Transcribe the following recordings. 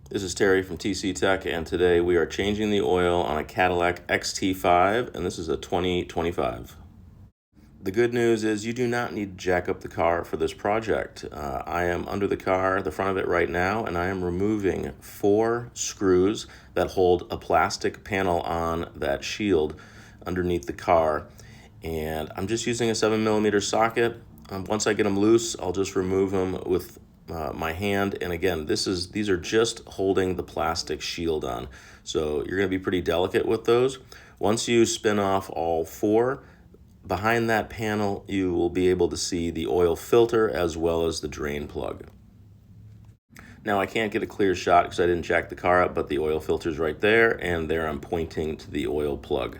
This is Terry from TC Tech, and today we are changing the oil on a Cadillac XT5, and this is a 2025. The good news is you do not need to jack up the car for this project. I am under the car, the front of it right now, and I am removing 4 screws that hold a plastic panel on that shield underneath the car. And I'm just using a 7mm socket. Once I get them loose, I'll just remove them with my hand. And again, these are just holding the plastic shield on. So you're going to be pretty delicate with those. Once you spin off all 4, behind that panel, you will be able to see the oil filter as well as the drain plug. Now, I can't get a clear shot because I didn't jack the car up, but the oil filter's right there, and there I'm pointing to the oil plug.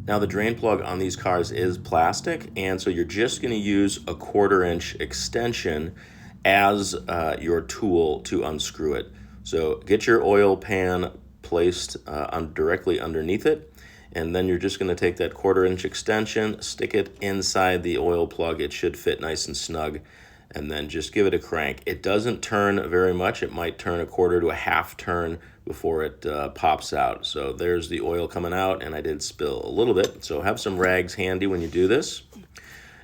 Now, the drain plug on these cars is plastic, and so you're just going to use a 1/4-inch extension as your tool to unscrew it. So get your oil pan placed directly underneath it, and then you're just going to take that 1/4-inch extension, stick it inside the oil plug. It should fit nice and snug, and then just give it a crank. It doesn't turn very much. It might turn a 1/4 to a 1/2 turn before it pops out. So there's the oil coming out, and I did spill a little bit. So have some rags handy when you do this.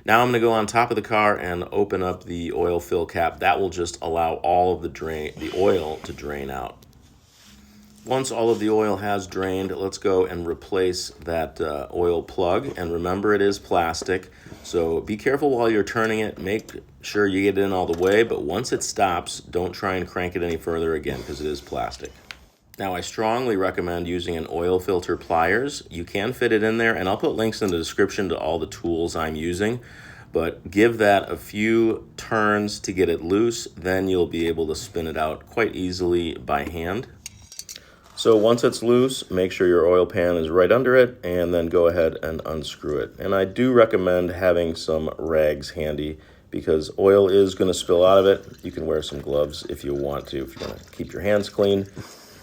Now I'm going to go on top of the car and open up the oil fill cap. That will just allow all of the oil to drain out. Once all of the oil has drained, let's go and replace that oil plug. And remember, it is plastic, so be careful while you're turning it. Make sure you get it in all the way, but once it stops, don't try and crank it any further again because it is plastic. Now, I strongly recommend using an oil filter pliers. You can fit it in there, and I'll put links in the description to all the tools I'm using, but give that a few turns to get it loose, then you'll be able to spin it out quite easily by hand. So once it's loose, make sure your oil pan is right under it, and then go ahead and unscrew it. And I do recommend having some rags handy because oil is going to spill out of it. You can wear some gloves if you want to keep your hands clean.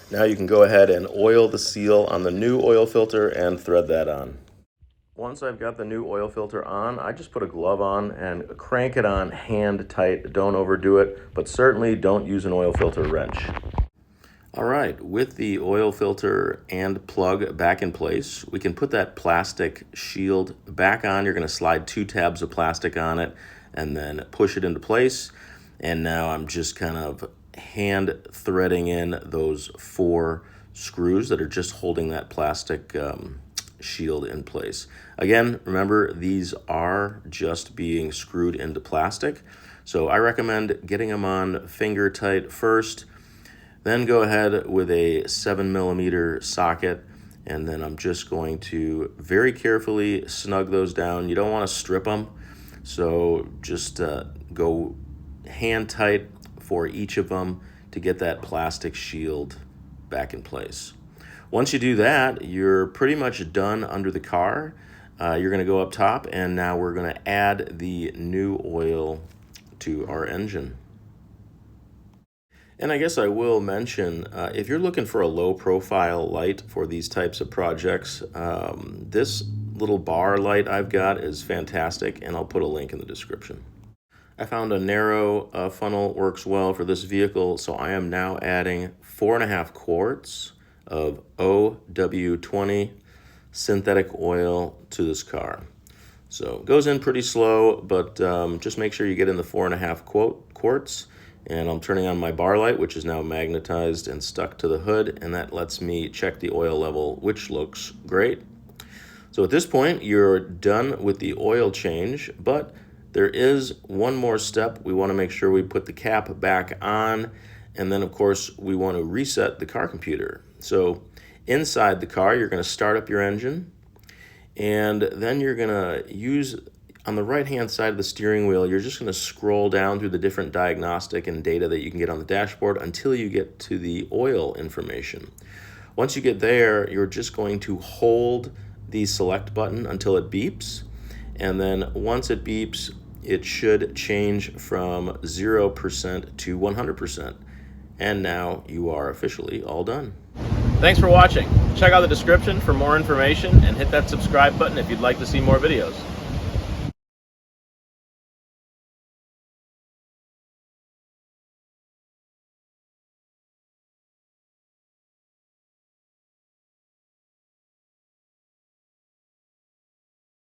Now you can go ahead and oil the seal on the new oil filter and thread that on. Once I've got the new oil filter on, I just put a glove on and crank it on hand tight. Don't overdo it, but certainly don't use an oil filter wrench. All right, with the oil filter and plug back in place, we can put that plastic shield back on. You're going to slide 2 tabs of plastic on it and then push it into place. And now I'm just kind of hand threading in those 4 screws that are just holding that plastic shield in place. Again, remember, these are just being screwed into plastic. So I recommend getting them on finger tight first. Then go ahead with a 7mm socket, and then I'm just going to very carefully snug those down. You don't want to strip them, so just go hand tight for each of them to get that plastic shield back in place. Once you do that, you're pretty much done under the car. You're going to go up top, and now we're going to add the new oil to our engine. And I guess I will mention, if you're looking for a low-profile light for these types of projects, this little bar light I've got is fantastic, and I'll put a link in the description. I found a narrow funnel works well for this vehicle, so I am now adding 4.5 quarts of OW20 synthetic oil to this car. So it goes in pretty slow, but just make sure you get in the 4.5 quarts. And I'm turning on my bar light, which is now magnetized and stuck to the hood, and that lets me check the oil level, which looks great. So at this point, you're done with the oil change, but there is one more step. We want to make sure we put the cap back on, and then, of course, we want to reset the car computer. So inside the car, you're going to start up your engine, and then you're going to use, on the right-hand side of the steering wheel, you're just going to scroll down through the different diagnostic and data that you can get on the dashboard until you get to the oil information. Once you get there, you're just going to hold the select button until it beeps, and then once it beeps, it should change from 0% to 100%. And now you are officially all done. Thanks for watching. Check out the description for more information and hit that subscribe button if you'd like to see more videos.